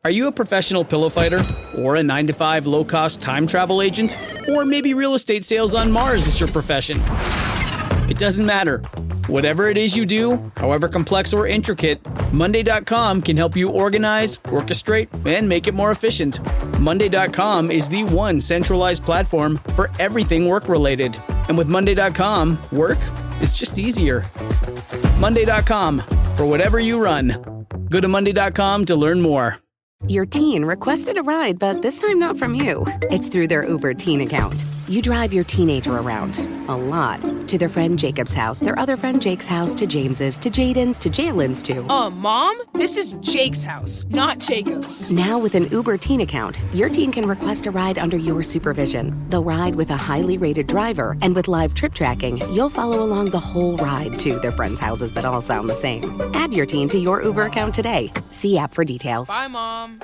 Are you a professional pillow fighter? Or a 9-to-5 low-cost time travel agent? Or maybe real estate sales on Mars is your profession? It doesn't matter. Whatever it is you do, however complex or intricate, Monday.com can help you organize, orchestrate, and make it more efficient. Monday.com is the one centralized platform for everything work-related. And with Monday.com, work is just easier. Monday.com, for whatever you run. Go to Monday.com to learn more. Your teen requested a ride, but this time not from you. It's through their Uber teen account. You drive your teenager around, a lot, to their friend Jacob's house, their other friend Jake's house, to James's, to Jaden's, to Jalen's, to... Mom? This is Jake's house, not Jacob's. Now with an Uber teen account, your teen can request a ride under your supervision. They'll ride with a highly rated driver, and with live trip tracking, you'll follow along the whole ride to their friends' houses that all sound the same. Add your teen to your Uber account today. See app for details. Bye, Mom.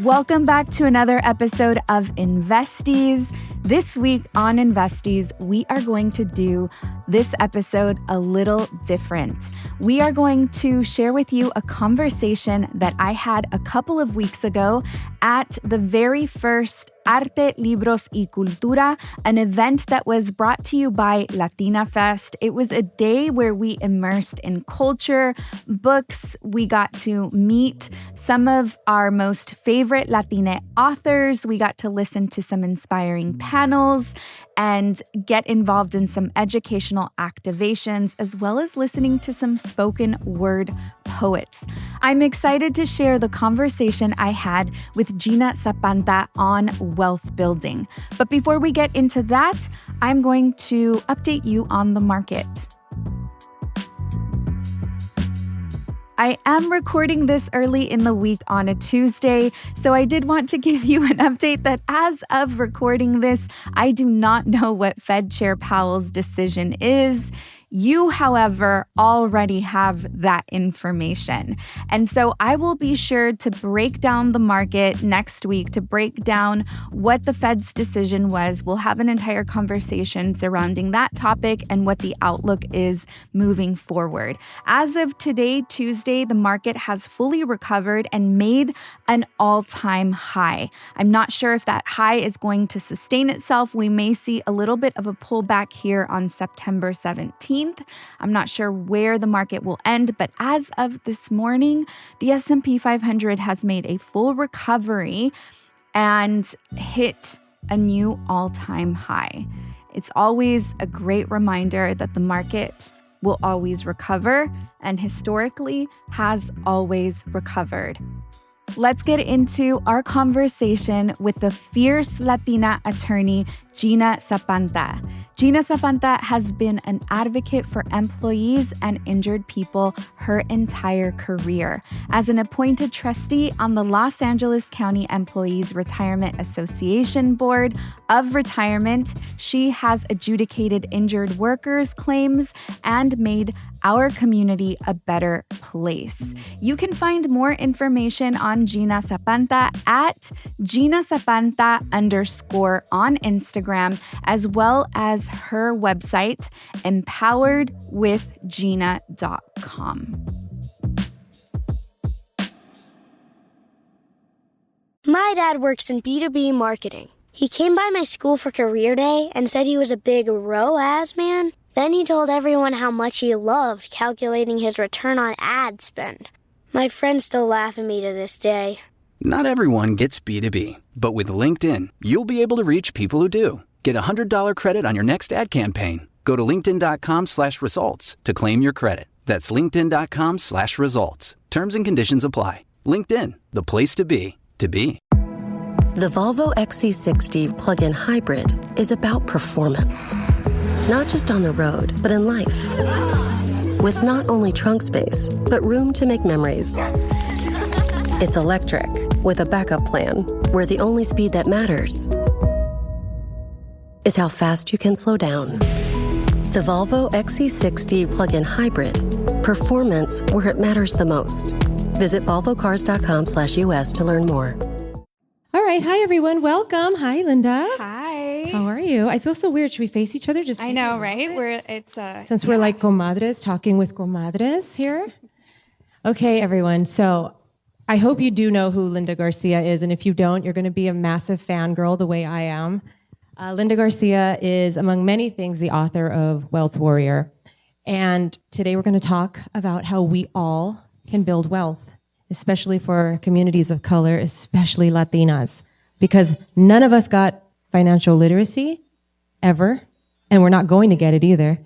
Welcome back to another episode of Investies. This week on Investies, we are going to do this episode a little different. We are going to share with you a conversation that I had a couple of weeks ago at the very first Arte, Libros y Cultura, an event that was brought to you by LATINAFest. It was a day where we immersed in culture, books. We got to meet some of our most favorite Latina authors. We got to listen to some inspiring panels and get involved in some educational activations, as well as listening to some spoken word poets. I'm excited to share the conversation I had with Gina Zapanta on wealth building. But before we get into that, I'm going to update you on the market. I am recording this early in the week on a Tuesday, so I did want to give you an update that as of recording this, I do not know what Fed Chair Powell's decision is. You, however, already have that information. And so I will be sure to break down the market next week, to break down what the Fed's decision was. We'll have an entire conversation surrounding that topic and what the outlook is moving forward. As of today, Tuesday, the market has fully recovered and made an all-time high. I'm not sure if that high is going to sustain itself. We may see a little bit of a pullback here on September 17th. I'm not sure where the market will end, but as of this morning, the S&P 500 has made a full recovery and hit a new all-time high. It's always a great reminder that the market will always recover and historically has always recovered. Let's get into our conversation with the fierce Latina attorney, Gina Zapanta. Gina Zapanta has been an advocate for employees and injured people her entire career. As an appointed trustee on the Los Angeles County Employees Retirement Association Board of Retirement, she has adjudicated injured workers' claims and made our community a better place. You can find more information on Gina Zapanta at Gina Zapanta _ on Instagram, as well as her website, empoweredwithgina.com. My dad works in B2B marketing. He came by my school for career day and said he was a big ROAS man. Then he told everyone how much he loved calculating his return on ad spend. My friends still laugh at me to this day. Not everyone gets B2B, but with LinkedIn, you'll be able to reach people who do. Get a $100 credit on your next ad campaign. Go to linkedin.com/results to claim your credit. That's linkedin.com/results. Terms and conditions apply. LinkedIn, the place to be, to be. The Volvo XC60 plug-in hybrid is about performance. Not just on the road, but in life. With not only trunk space, but room to make memories. It's electric, with a backup plan, where the only speed that matters is how fast you can slow down. The Volvo XC60 plug-in hybrid. Performance where it matters the most. Visit volvocars.com/US to learn more. All right. Hi, everyone. Welcome. Hi, Linda. Hi. How are you? I feel so weird. Should we face each other? I know, right? We're like comadres, talking with comadres here. Okay, everyone. So I hope you do know who Linda Garcia is, and if you don't, you're going to be a massive fangirl the way I am. Linda Garcia is, among many things, the author of Wealth Warrior. And today we're going to talk about how we all can build wealth, especially for communities of color, especially Latinas, because none of us got financial literacy ever, and we're not going to get it either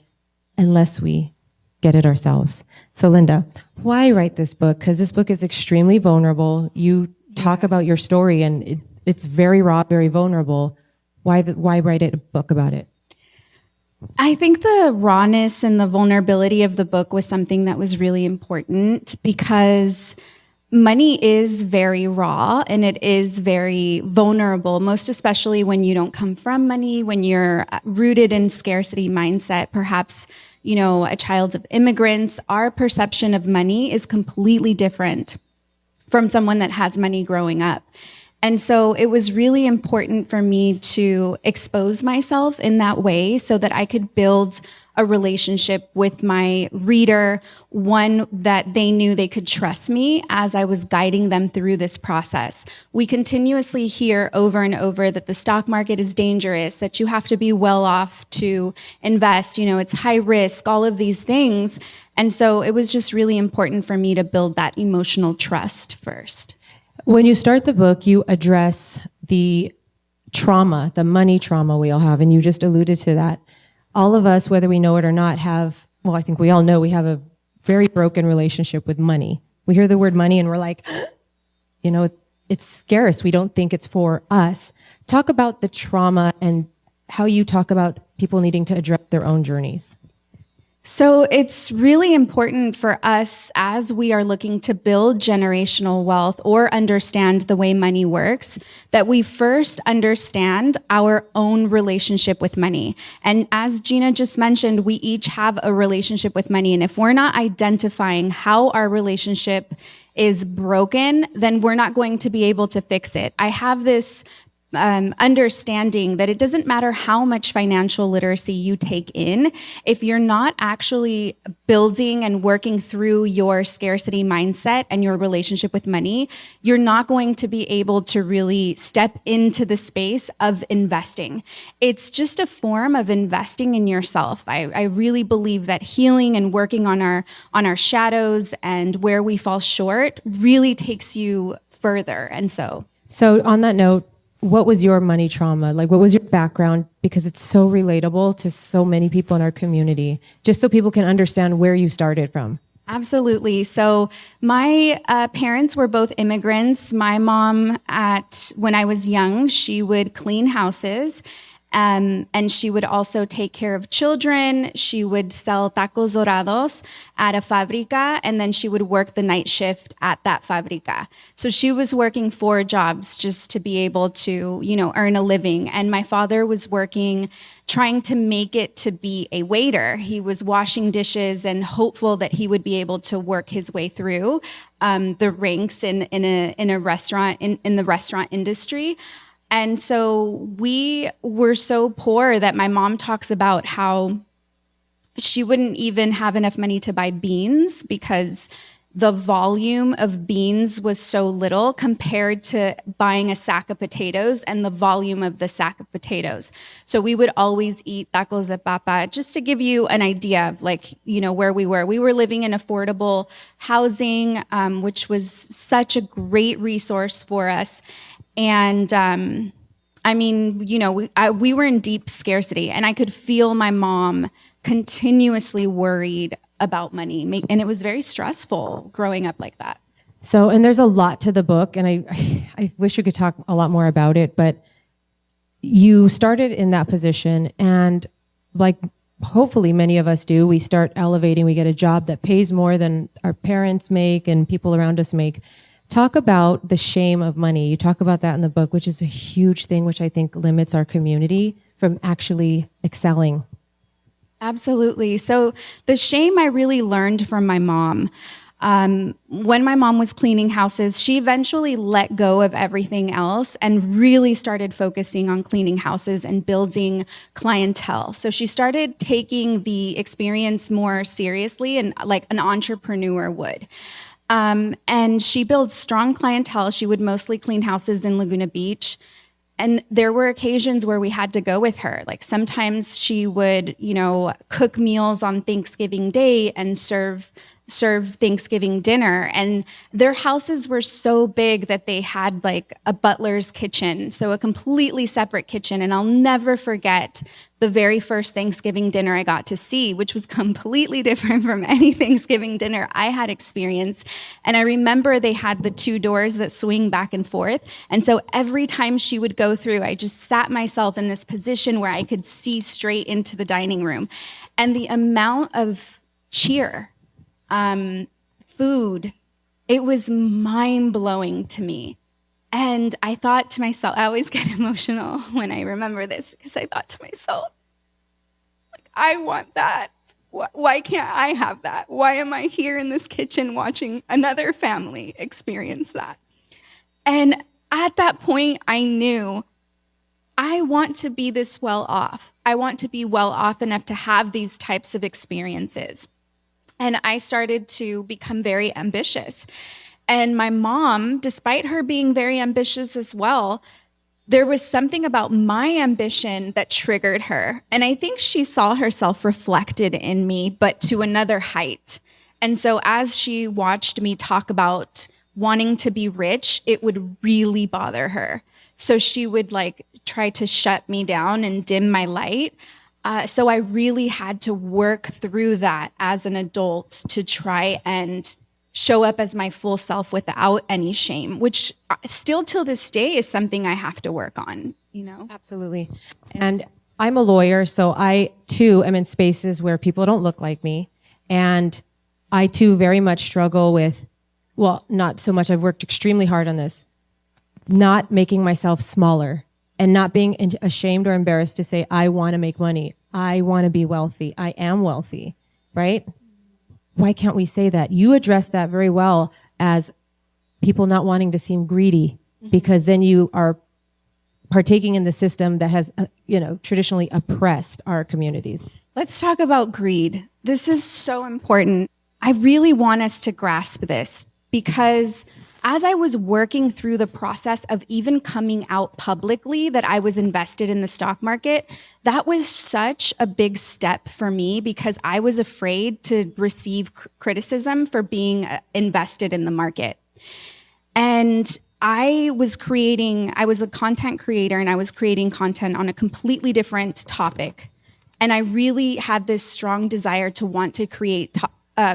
unless we get it ourselves. So Linda, why write this book? Because this book is extremely vulnerable. You talk about your story, and it's very raw, very vulnerable. Why write a book about it? I think the rawness and the vulnerability of the book was something that was really important because money is very raw and it is very vulnerable, most especially when you don't come from money, when you're rooted in scarcity mindset, perhaps, a child of immigrants. Our perception of money is completely different from someone that has money growing up. And so it was really important for me to expose myself in that way so that I could build a relationship with my reader, one that they knew they could trust me as I was guiding them through this process. We continuously hear over and over that the stock market is dangerous, that you have to be well off to invest, it's high risk, all of these things. And so it was just really important for me to build that emotional trust first. When you start the book, you address the trauma, the money trauma we all have, and you just alluded to that. All of us, whether we know it or not, I think we all know we have a very broken relationship with money. We hear the word money and we're like, it's scarce. We don't think it's for us. Talk about the trauma and how you talk about people needing to address their own journeys. So it's really important for us as we are looking to build generational wealth or understand the way money works, that we first understand our own relationship with money. And as Gina just mentioned, we each have a relationship with money. And if we're not identifying how our relationship is broken, then we're not going to be able to fix it. I have this understanding that it doesn't matter how much financial literacy you take in, if you're not actually building and working through your scarcity mindset and your relationship with money, you're not going to be able to really step into the space of investing. It's just a form of investing in yourself. I really believe that healing and working on our shadows and where we fall short really takes you further. And so on that note, what was your money trauma? Like, what was your background? Because it's so relatable to so many people in our community, just so people can understand where you started from. Absolutely. So my parents were both immigrants. My mom, when I was young, she would clean houses. And she would also take care of children. She would sell tacos dorados at a fábrica, and then she would work the night shift at that fábrica. So she was working 4 jobs just to be able to, earn a living. And my father was working, trying to make it to be a waiter. He was washing dishes and hopeful that he would be able to work his way through the ranks in a restaurant, in the restaurant industry. And so we were so poor that my mom talks about how she wouldn't even have enough money to buy beans because the volume of beans was so little compared to buying a sack of potatoes and the volume of the sack of potatoes. So we would always eat tacos de papa, just to give you an idea of where we were. We were living in affordable housing, which was such a great resource for us. And we were in deep scarcity, and I could feel my mom continuously worried about money. And it was very stressful growing up like that. So, and there's a lot to the book, and I wish you could talk a lot more about it, but you started in that position, and like hopefully many of us do, we start elevating, we get a job that pays more than our parents make and people around us make. Talk about the shame of money. You talk about that in the book, which is a huge thing, which I think limits our community from actually excelling. Absolutely. So the shame I really learned from my mom. When my mom was cleaning houses, she eventually let go of everything else and really started focusing on cleaning houses and building clientele. So she started taking the experience more seriously and like an entrepreneur would. And she built strong clientele. She would mostly clean houses in Laguna Beach. And there were occasions where we had to go with her. Like sometimes she would, cook meals on Thanksgiving Day and serve Thanksgiving dinner. And their houses were so big that they had like a butler's kitchen, so a completely separate kitchen. And I'll never forget the very first Thanksgiving dinner I got to see, which was completely different from any Thanksgiving dinner I had experienced. And I remember they had the 2 doors that swing back and forth. And so every time she would go through, I just sat myself in this position where I could see straight into the dining room. And the amount of cheer, food, it was mind-blowing to me. And I thought to myself, I always get emotional when I remember this, because I thought to myself, like, I want that. Why can't I have that? Why am I here in this kitchen watching another family experience that? And at that point, I knew I want to be this well off. I want to be well off enough to have these types of experiences. And I started to become very ambitious. And my mom, despite her being very ambitious as well, there was something about my ambition that triggered her. And I think she saw herself reflected in me, but to another height. And so as she watched me talk about wanting to be rich, it would really bother her. So she would like try to shut me down and dim my light. So I really had to work through that as an adult to try and show up as my full self without any shame, which still till this day is something I have to work on, Absolutely. And I'm a lawyer, so I too am in spaces where people don't look like me. And I too very much struggle with, well, not so much, I've worked extremely hard on this, not making myself smaller and not being ashamed or embarrassed to say, I want to make money. I want to be wealthy. I am wealthy, right? Why can't we say that? You address that very well as people not wanting to seem greedy, because then you are partaking in the system that has, traditionally oppressed our communities. Let's talk about greed. This is so important. I really want us to grasp this, because as I was working through the process of even coming out publicly that I was invested in the stock market, that was such a big step for me, because I was afraid to receive criticism for being invested in the market. And I was a content creator, and I was creating content on a completely different topic. And I really had this strong desire to want to create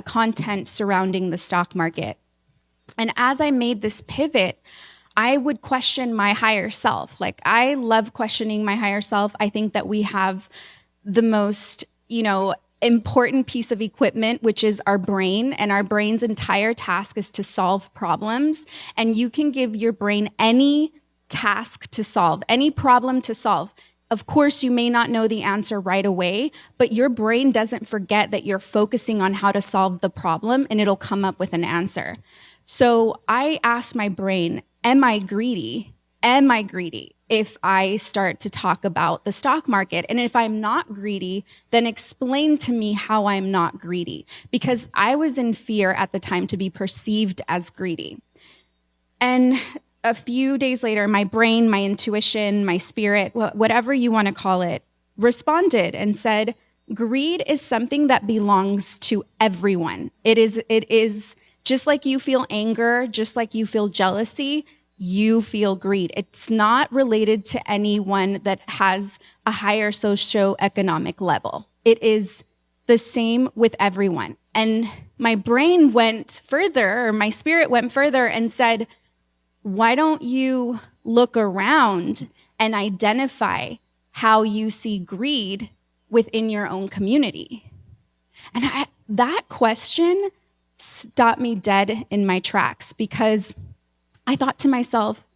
content surrounding the stock market. And as I made this pivot, I would question my higher self. Like, I love questioning my higher self. I think that we have the most, important piece of equipment, which is our brain. And our brain's entire task is to solve problems. And you can give your brain any task to solve, any problem to solve. Of course, you may not know the answer right away, but your brain doesn't forget that you're focusing on how to solve the problem, and it'll come up with an answer. So I asked my brain, am I greedy? Am I greedy if I start to talk about the stock market? And if I'm not greedy, then explain to me how I'm not greedy, because I was in fear at the time to be perceived as greedy. And a few days later, my brain, my intuition, my spirit, whatever you want to call it, responded and said, greed is something that belongs to everyone. It is just like you feel anger, just like you feel jealousy, you feel greed. It's not related to anyone that has a higher socioeconomic level. It is the same with everyone. And my brain went further, or my spirit went further and said, why don't you look around and identify how you see greed within your own community? And that question stopped me dead in my tracks, because I thought to myself,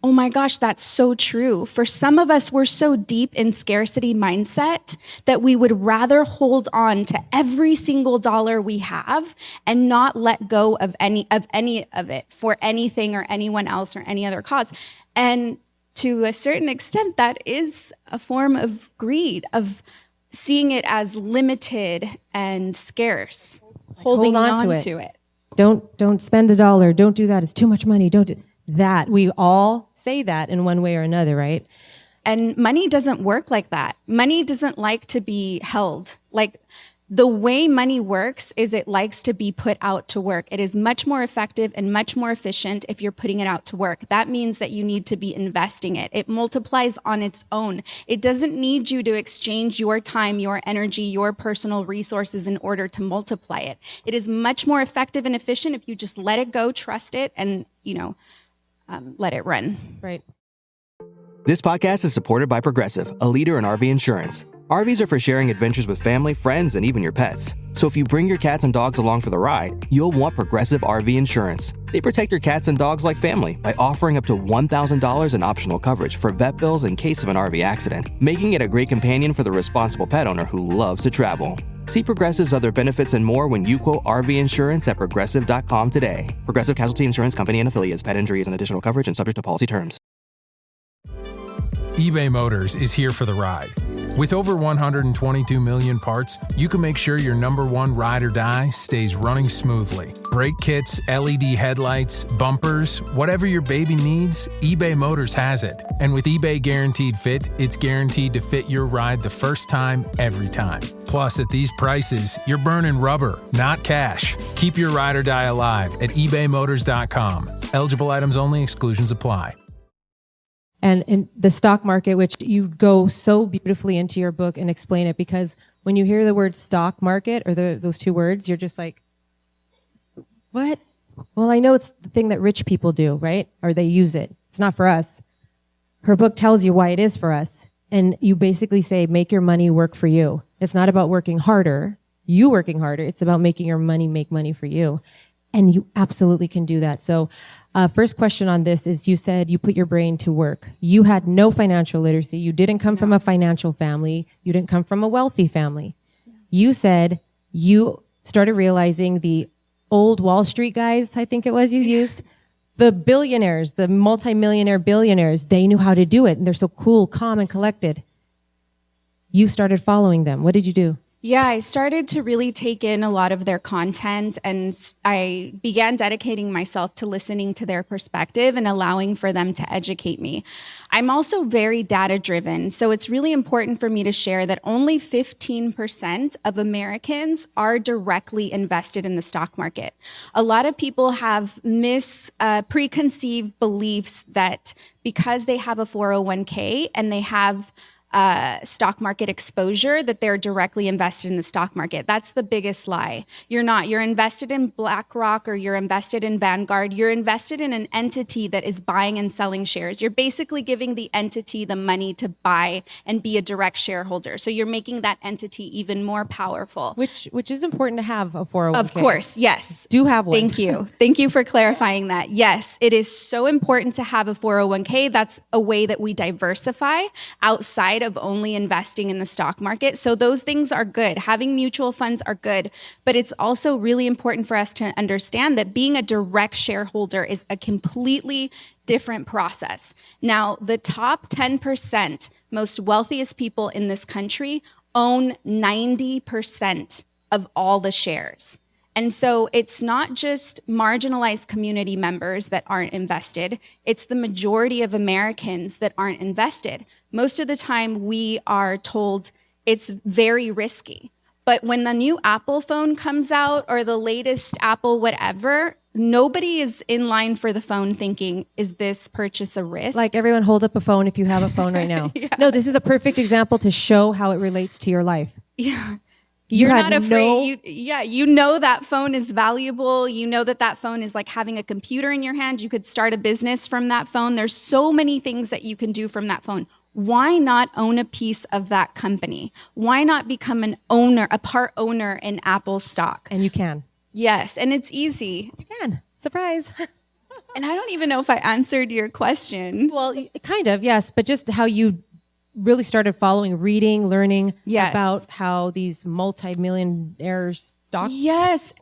Oh my gosh, that's so true. For some of us, we're so deep in scarcity mindset that we would rather hold on to every single dollar we have and not let go of any of it for anything or anyone else or any other cause. And to a certain extent, that is a form of greed, of seeing it as limited and scarce, holding on to it. Don't spend a dollar. Don't do that. It's too much money. Don't do that. We all say that in one way or another, right? And money doesn't work like that. Money doesn't like to be held. Like, the way money works is it likes to be put out to work. It is much more effective and much more efficient if you're putting it out to work. That means that you need to be investing it. It multiplies on its own. It doesn't need you to exchange your time, your energy, your personal resources in order to multiply it. It is much more effective and efficient if you just let it go, trust it, and, let it run. Right. This podcast is supported by Progressive, a leader in RV insurance. RVs are for sharing adventures with family, friends, and even your pets. So if you bring your cats and dogs along for the ride, you'll want Progressive RV insurance. They protect your cats and dogs like family by offering up to $1,000 in optional coverage for vet bills in case of an RV accident, making it a great companion for the responsible pet owner who loves to travel. See Progressive's other benefits and more when you quote RV insurance at Progressive.com today. Progressive Casualty Insurance Company and Affiliates. Pet injury is an additional coverage and subject to policy terms. eBay Motors is here for the ride. With over 122 million parts, you can make sure your number one ride or die stays running smoothly. Brake kits, LED headlights, bumpers, whatever your baby needs, eBay Motors has it. And with eBay Guaranteed Fit, it's guaranteed to fit your ride the first time, every time. Plus, at these prices, you're burning rubber, not cash. Keep your ride or die alive at ebaymotors.com. Eligible items only, exclusions apply. And in the stock market, which you go so beautifully into your book and explain it, because when you hear the word stock market or those two words, you're just like, what? Well, I know it's the thing that rich people do, right? Or they use it. It's not for us. Her book tells you why it is for us. And you basically say, make your money work for you. It's not about working harder, you working harder. It's about making your money make money for you. And you absolutely can do that. So first question on this is, you said you put your brain to work. You had no financial literacy. You didn't come from a financial family. You didn't come from a wealthy family. You said you started realizing the old Wall Street guys, I think it was you used, the billionaires, the multimillionaire billionaires, they knew how to do it. And they're so cool, calm, and collected. You started following them. What did you do? Yeah, I started to really take in a lot of their content, and I began dedicating myself to listening to their perspective and allowing for them to educate me. I'm also very data driven, so it's really important for me to share that only 15% of Americans are directly invested in the stock market. A lot of people have preconceived beliefs that because they have a 401k and they have stock market exposure, that they're directly invested in the stock market. That's the biggest lie. You're not. You're invested in BlackRock or you're invested in Vanguard. You're invested in an entity that is buying and selling shares. You're basically giving the entity the money to buy and be a direct shareholder. So you're making that entity even more powerful. Which is important to have a 401k. Of course, yes. Do have one. Thank you. Thank you for clarifying that. Yes, it is so important to have a 401k. That's a way that we diversify outside of only investing in the stock market. So those things are good. Having mutual funds are good, but it's also really important for us to understand that being a direct shareholder is a completely different process. Now, the top 10% most wealthiest people in this country own 90% of all the shares. And so it's not just marginalized community members that aren't invested, it's the majority of Americans that aren't invested. Most of the time we are told it's very risky. But when the new Apple phone comes out or the latest Apple whatever, nobody is in line for the phone thinking, is this purchase a risk? Like, everyone hold up a phone if you have a phone right now. Yeah. No, this is a perfect example to show how it relates to your life. Yeah. You're not afraid. You know that phone is valuable. You know that phone is like having a computer in your hand. You could start a business from that phone. There's so many things that you can do from that phone. Why not own a piece of that company? Why not become an owner, a part owner in Apple stock? And you can. Yes, and it's easy. You can. Surprise. And I don't even know if I answered your question. Well, kind of, yes, but just how you really started following, reading, learning about how these multi-millionaire stock. Yes.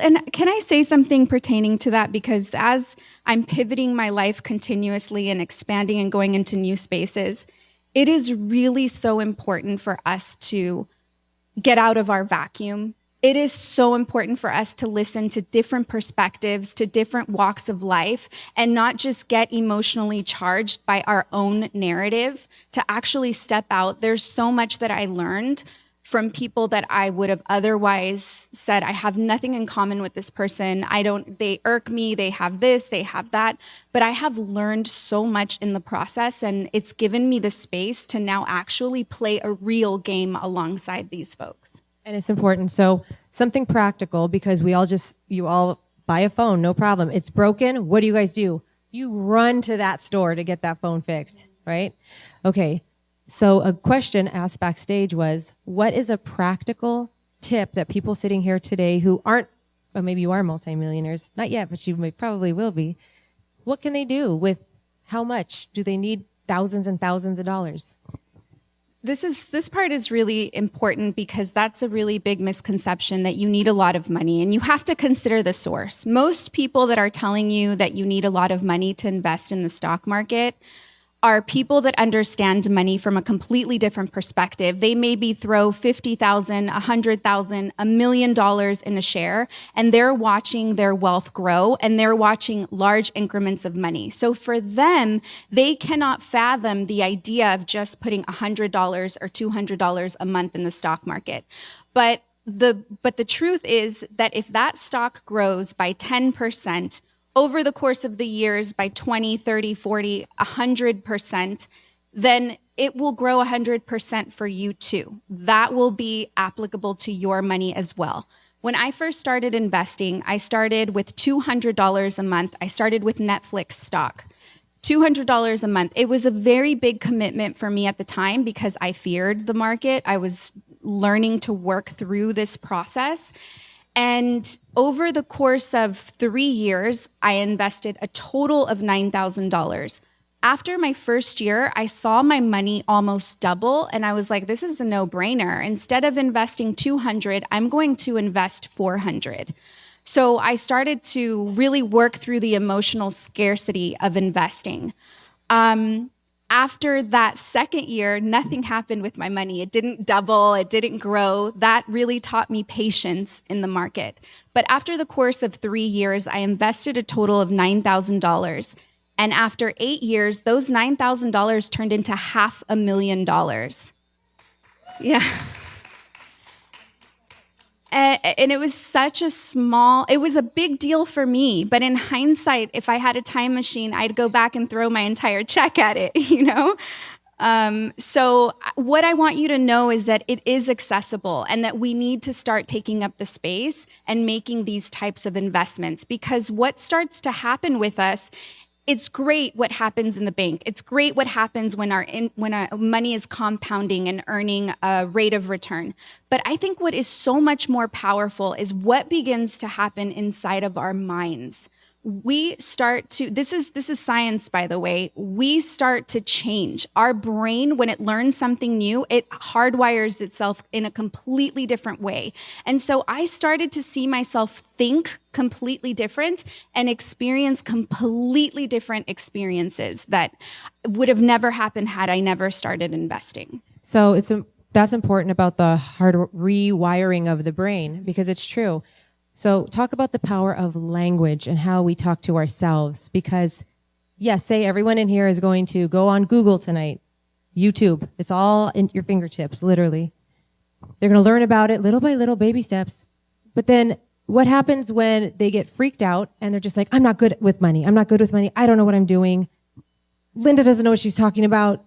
And can I say something pertaining to that? Because as I'm pivoting my life continuously and expanding and going into new spaces, it is really so important for us to get out of our vacuum. It is so important for us to listen to different perspectives, to different walks of life, and not just get emotionally charged by our own narrative, to actually step out. There's so much that I learned from people that I would have otherwise said, I have nothing in common with this person. They irk me, they have this, they have that. But I have learned so much in the process, and it's given me the space to now actually play a real game alongside these folks. And it's important. So something practical, because you all buy a phone, no problem. It's broken. What do? You run to that store to get that phone fixed, right? Okay. So a question asked backstage was, what is a practical tip that people sitting here today who aren't, or maybe you are multimillionaires, not yet, but you probably will be. What can they do with how much? Do they need thousands and thousands of dollars? This part is really important because that's a really big misconception that you need a lot of money, and you have to consider the source. Most people that are telling you that you need a lot of money to invest in the stock market are people that understand money from a completely different perspective. They maybe throw $50,000, $100,000, $1 million in a share, and they're watching their wealth grow, and they're watching large increments of money. So for them, they cannot fathom the idea of just putting $100 or $200 a month in the stock market. But the truth is that if that stock grows by 10%, over the course of the years by 20, 30, 40, 100%, then it will grow 100% for you too. That will be applicable to your money as well. When I first started investing, I started with $200 a month. I started with Netflix stock. $200 a month. It was a very big commitment for me at the time because I feared the market. I was learning to work through this process. And over the course of 3 years, I invested a total of $9,000. After my first year, I saw my money almost double, and I was like, this is a no-brainer. Instead of investing $200, I'm going to invest $400. So I started to really work through the emotional scarcity of investing. After that second year, nothing happened with my money. It didn't double, it didn't grow. That really taught me patience in the market. But after the course of 3 years, I invested a total of $9,000. And after 8 years, those $9,000 turned into $500,000. Yeah. And it was it was a big deal for me. But in hindsight, if I had a time machine, I'd go back and throw my entire check at it, you know? So what I want you to know is that it is accessible and that we need to start taking up the space and making these types of investments, because what starts to happen with us, it's great what happens in the bank. It's great what happens when our money is compounding and earning a rate of return. But I think what is so much more powerful is what begins to happen inside of our minds. We start to, this is science, by the way, we start to change. Our brain, when it learns something new, it hardwires itself in a completely different way. And so I started to see myself think completely different and experience completely different experiences that would have never happened had I never started investing. So that's important about the hard rewiring of the brain, because it's true. So talk about the power of language and how we talk to ourselves, because yes, say everyone in here is going to go on Google tonight, YouTube. It's all in your fingertips, literally. They're going to learn about it little by little, baby steps. But then what happens when they get freaked out and they're just like, I'm not good with money. I'm not good with money. I don't know what I'm doing. Linda doesn't know what she's talking about.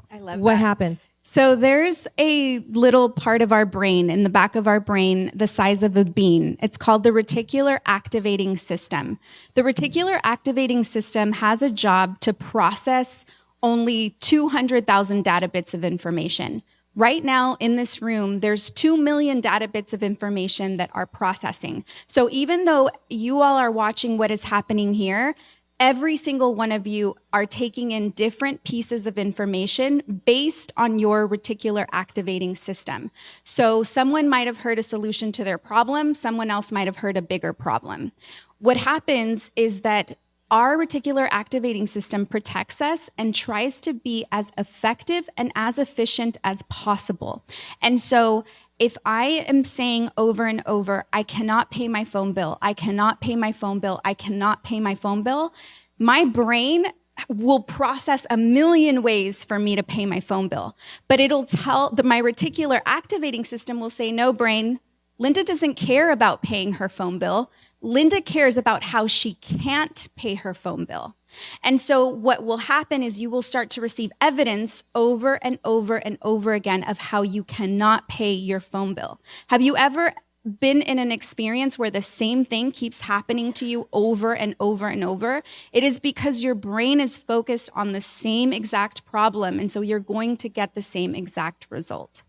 I love what that. happens? So there's a little part of our brain, in the back of our brain, the size of a bean. It's called the reticular activating system. The reticular activating system has a job to process only 200,000 data bits of information. Right now in this room, there's 2 million data bits of information that are processing. So even though you all are watching what is happening here, every single one of you are taking in different pieces of information based on your reticular activating system. So someone might have heard a solution to their problem, someone else might have heard a bigger problem. What happens is that our reticular activating system protects us and tries to be as effective and as efficient as possible. And so if I am saying over and over, I cannot pay my phone bill, I cannot pay my phone bill, I cannot pay my phone bill, my brain will process a million ways for me to pay my phone bill. But it'll tell my reticular activating system will say, no, brain, Linda doesn't care about paying her phone bill. Linda cares about how she can't pay her phone bill. And so what will happen is you will start to receive evidence over and over and over again of how you cannot pay your phone bill. Have you ever been in an experience where the same thing keeps happening to you over and over and over? It is because your brain is focused on the same exact problem, and so you're going to get the same exact result.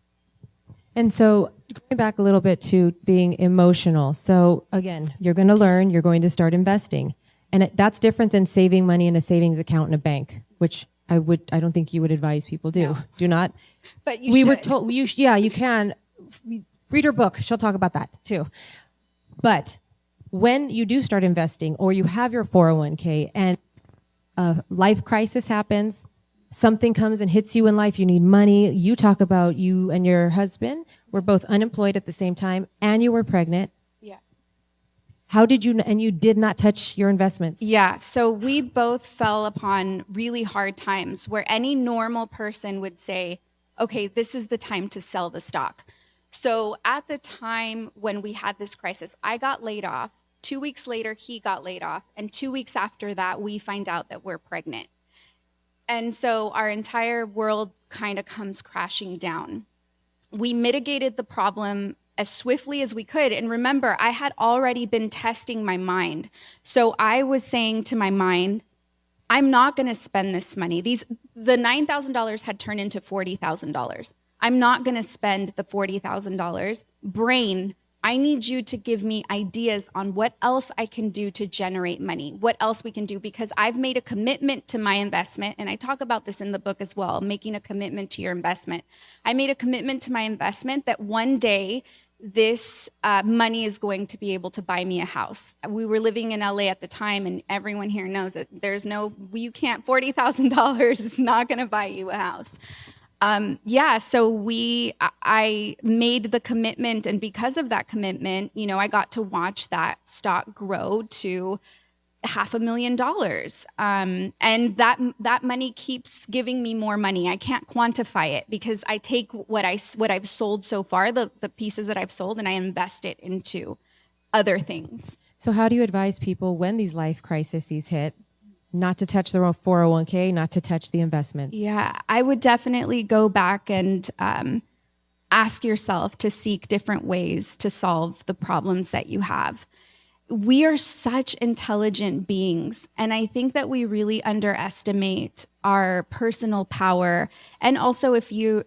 And so going back a little bit to being emotional. So again, you're going to learn, you're going to start investing. And that's different than saving money in a savings account in a bank, which I don't think you would advise people do. No. Do not. But you should. Were told, you can. Read her book. She'll talk about that too. But when you do start investing or you have your 401k and a life crisis happens, something comes and hits you in life, you need money. You talk about you and your husband were both unemployed at the same time and you were pregnant. Yeah. How did you, and you did not touch your investments? Yeah, so we both fell upon really hard times where any normal person would say, okay, this is the time to sell the stock. So at the time when we had this crisis, I got laid off. 2 weeks later, he got laid off. And 2 weeks after that, we find out that we're pregnant. And so our entire world kind of comes crashing down. We mitigated the problem as swiftly as we could. And remember, I had already been testing my mind. So I was saying to my mind, I'm not going to spend this money. The $9,000 had turned into $40,000. I'm not going to spend the $40,000. Brain, I need you to give me ideas on what else I can do to generate money, what else we can do, because I've made a commitment to my investment. And I talk about this in the book as well, making a commitment to your investment. I made a commitment to my investment that one day this money is going to be able to buy me a house. We were living in LA at the time, and everyone here knows that you can't, $40,000 is not going to buy you a house. So I made the commitment, and because of that commitment, I got to watch that stock grow to $500,000. And that money keeps giving me more money. I can't quantify it because I take what I've sold so far, the pieces that I've sold, and I invest it into other things. So how do you advise people when these life crises hit? Not to touch their 401k, not to touch the investments? Yeah, I would definitely go back and ask yourself to seek different ways to solve the problems that you have. We are such intelligent beings, and I think that we really underestimate our personal power. And also, if you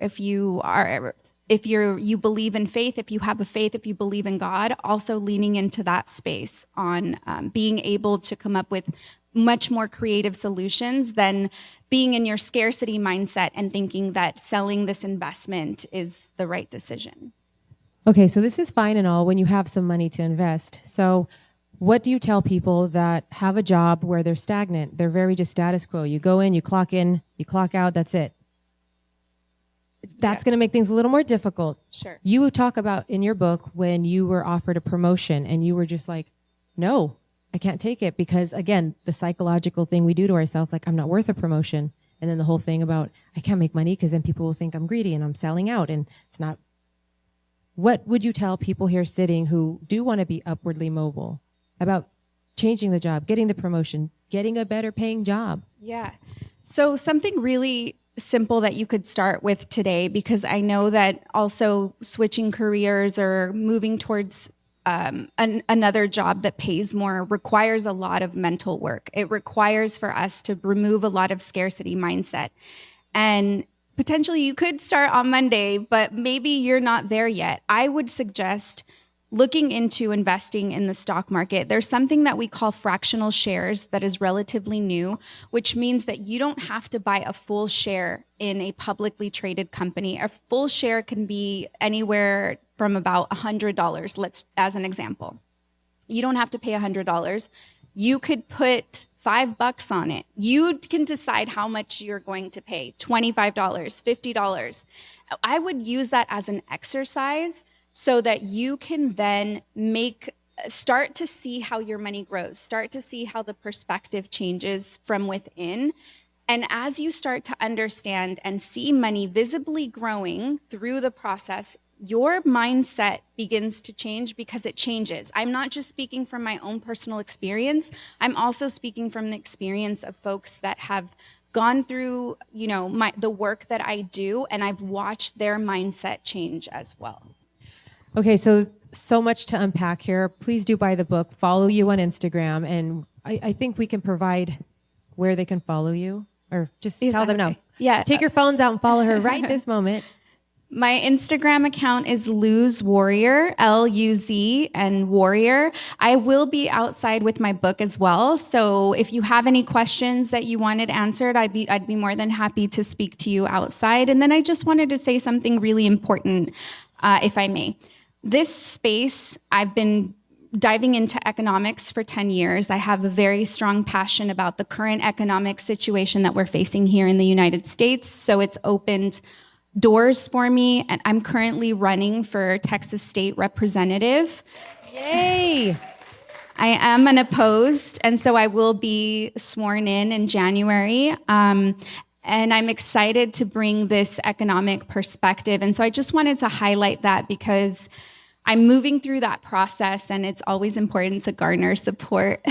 believe in faith, if you have a faith, if you believe in God, also leaning into that space on being able to come up with much more creative solutions than being in your scarcity mindset and thinking that selling this investment is the right decision. Okay, so this is fine and all when you have some money to invest. So what do you tell people that have a job where they're stagnant? They're very just status quo. You go in, you clock out, that's it. That's going to make things a little more difficult. Sure. You talk about in your book when you were offered a promotion and you were just like, no, I can't take it because, again, the psychological thing we do to ourselves, like I'm not worth a promotion. And then the whole thing about I can't make money because then people will think I'm greedy and I'm selling out and it's not. What would you tell people here sitting who do want to be upwardly mobile about changing the job, getting the promotion, getting a better paying job? Yeah. So something really simple that you could start with today, because I know that also switching careers or moving towards another job that pays more requires a lot of mental work. It requires for us to remove a lot of scarcity mindset. And potentially you could start on Monday, but maybe you're not there yet. I would suggest looking into investing in the stock market. There's something that we call fractional shares that is relatively new, which means that you don't have to buy a full share in a publicly traded company. A full share can be anywhere from about $100, as an example. You don't have to pay $100. You could put $5 on it. You can decide how much you're going to pay, $25, $50. I would use that as an exercise so that you can then start to see how your money grows, start to see how the perspective changes from within. And as you start to understand and see money visibly growing through the process, your mindset begins to change because it changes. I'm not just speaking from my own personal experience. I'm also speaking from the experience of folks that have gone through, the work that I do, and I've watched their mindset change as well. Okay, so much to unpack here. Please do buy the book, follow you on Instagram, and I think we can provide where they can follow you, or just tell them no. Yeah. Take your phones out and follow her right this moment. My Instagram account is Luz Warrior, L-U-Z and Warrior. I will be outside with my book as well. So if you have any questions that you wanted answered, I'd be more than happy to speak to you outside. And then I just wanted to say something really important, if I may. This space, I've been diving into economics for 10 years. I have a very strong passion about the current economic situation that we're facing here in the United States. So it's opened doors for me, and I'm currently running for Texas State Representative. Yay! I am unopposed, and so I will be sworn in January. And I'm excited to bring this economic perspective. And so I just wanted to highlight that because I'm moving through that process, and it's always important to garner support.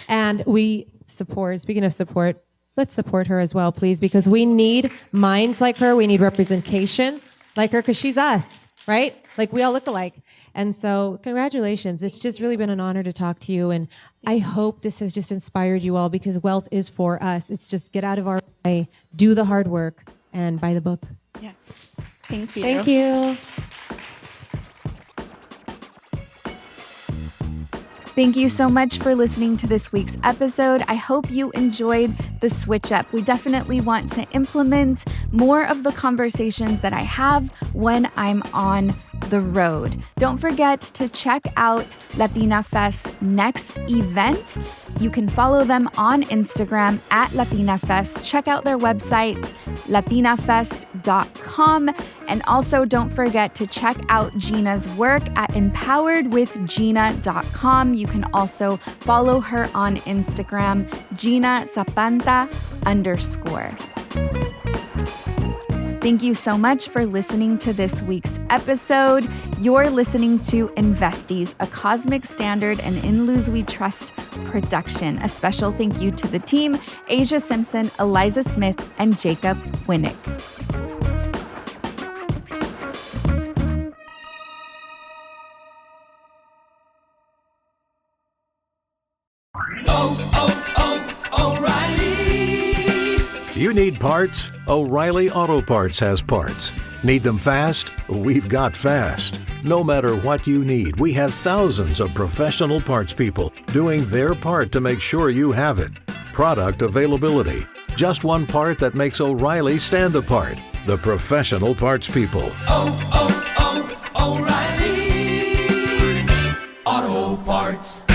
And we support, speaking of support, let's support her as well, please, because we need minds like her. We need representation like her, because she's us, right? Like, we all look alike. And so congratulations. It's just really been an honor to talk to you. And I hope this has just inspired you all, because wealth is for us. It's just get out of our way, do the hard work, and buy the book. Yes. Thank you. Thank you. Thank you so much for listening to this week's episode. I hope you enjoyed the switch up. We definitely want to implement more of the conversations that I have when I'm on the road. Don't forget to check out LATINAFest's next event. You can follow them on Instagram at LATINAFest. Check out their website, latinafest.com. And also don't forget to check out Gina's work at empoweredwithgina.com. You can also follow her on Instagram, Gina Zapanta _. Thank you so much for listening to this week's episode. You're listening to Investies, a Cosmic Standard and In Luz We Trust production. A special thank you to the team, Asia Simpson, Eliza Smith, and Jacob Winnick. O'Reilly. You need parts? O'Reilly Auto Parts has parts. Need them fast? We've got fast. No matter what you need, we have thousands of professional parts people doing their part to make sure you have it. Product availability. Just one part that makes O'Reilly stand apart. The professional parts people. O'Reilly Auto Parts.